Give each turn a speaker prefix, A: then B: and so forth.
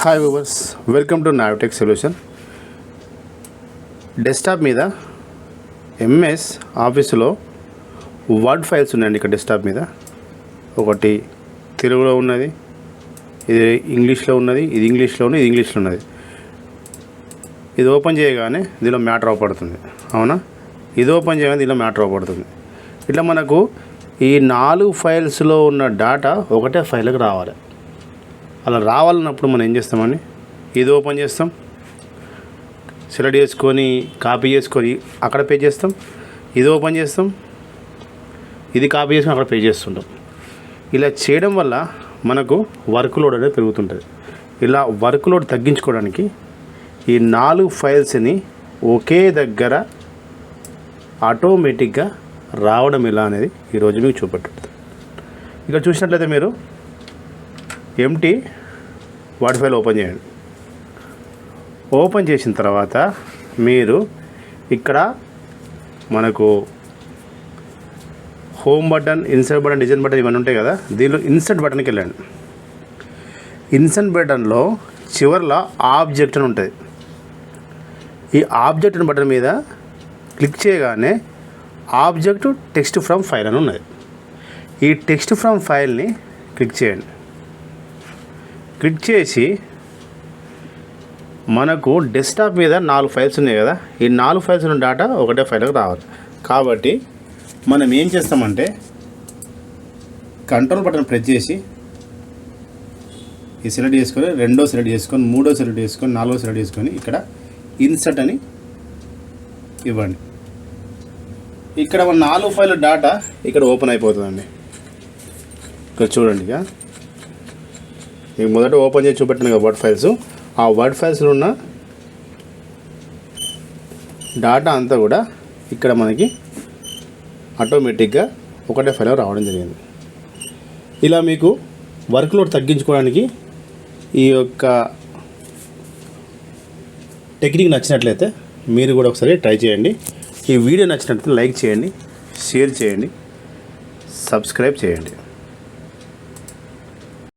A: Hi viewers, welcome to Navitech solution. Desktop మీద MS ఆఫీసులో word files ఉన్నాయండి. ఇక్కడ డెస్క్టాప్ మీద ఒకటి తెలుగులో ఉన్నది, ఇది ఇంగ్లీష్లో ఉన్నది, ఇది ఇంగ్లీష్లో ఉన్నది, ఇది ఇంగ్లీష్లో ఉన్నది. ఇది ఓపెన్ చేయగానే దీనిలో మ్యాటర్ అవపడుతుంది, అవునా? ఇది ఓపెన్ చేయగానే దీనిలో మ్యాటర్ అవపడుతుంది. ఇట్లా మనకు ఈ 4 ఫైల్స్లో ఉన్న డేటా ఒకటే ఫైల్కి రావాలి. అలా రావాలన్నప్పుడు మనం ఏం చేస్తామని, ఇది ఓపెన్ చేస్తాం, సెలెక్ట్ చేసుకొని కాపీ చేసుకొని అక్కడ పే చేస్తాం. ఇది ఓపెన్ చేస్తాం, ఇది కాపీ చేసుకొని అక్కడ పే చేస్తుంటాం. ఇలా చేయడం వల్ల మనకు వర్క్ లోడ్ అనేది పెరుగుతుంటుంది. ఇలా వర్క్ లోడ్ తగ్గించుకోవడానికి ఈ 4 ఫైల్స్ని ఒకే దగ్గర ఆటోమేటిక్గా రావడం ఎలా అనేది ఈరోజు మీకు చూపెట్టుంది. ఇక్కడ చూసినట్లయితే మీరు ఎంటీ వర్డ్ ఫైల్ ఓపెన్ చేయండి. ఓపెన్ చేసిన తర్వాత మీరు ఇక్కడ మనకు home button, insert button, design button ఇవన్నీ ఉంటాయి కదా. దీనిలో ఇన్సర్ట్ బటన్కి వెళ్ళండి. ఇన్సర్ట్ బటన్లో చివర్లో ఆబ్జెక్ట్ అని ఉంటుంది. ఈ ఆబ్జెక్ట్ బటన్ మీద క్లిక్ చేయగానే ఆబ్జెక్ట్ టెక్స్ట్ ఫ్రమ్ ఫైల్ అని ఉన్నది. ఈ టెక్స్ట్ ఫ్రమ్ ఫైల్ని క్లిక్ చేయండి. క్లిక్ చేసి మనకు డెస్క్టాప్ మీద 4 ఫైల్స్ ఉన్నాయి కదా. ఈ 4 ఫైల్స్ ఉన్న డేటా ఒకటే ఫైల్కి రావాలి. కాబట్టి మనం ఏం చేస్తామంటే కంట్రోల్ బటన్ ప్రెస్ చేసి ఈ సెలెక్ట్ చేసుకొని, రెండో సెలెక్ట్ చేసుకొని, మూడో సెలెక్ట్ చేసుకొని, నాలుగో సెలెక్ట్ చేసుకొని ఇక్కడ ఇన్సర్ట్ అని ఇవ్వండి. ఇక్కడ మన 4 ఫైల్ డేటా ఇక్కడ ఓపెన్ అయిపోతుందండి. ఇక్కడ చూడండి, ఇక మీకు మొదట ఓపెన్ చేసి చూపెట్టిన కదా వర్డ్ ఫైల్స్. ఆ వర్డ్ ఫైల్స్లో ఉన్న డేటా అంతా కూడా ఇక్కడ మనకి ఆటోమేటిక్గా ఒకటే ఫైల్ రావడం జరిగింది. ఇలా మీకు వర్క్ లోడ్ తగ్గించుకోవడానికి ఈ యొక్క టెక్నిక్ నచ్చినట్లయితే మీరు కూడా ఒకసారి ట్రై చేయండి. ఈ వీడియో నచ్చినట్లయితే లైక్ చేయండి, షేర్ చేయండి, సబ్స్క్రైబ్ చేయండి.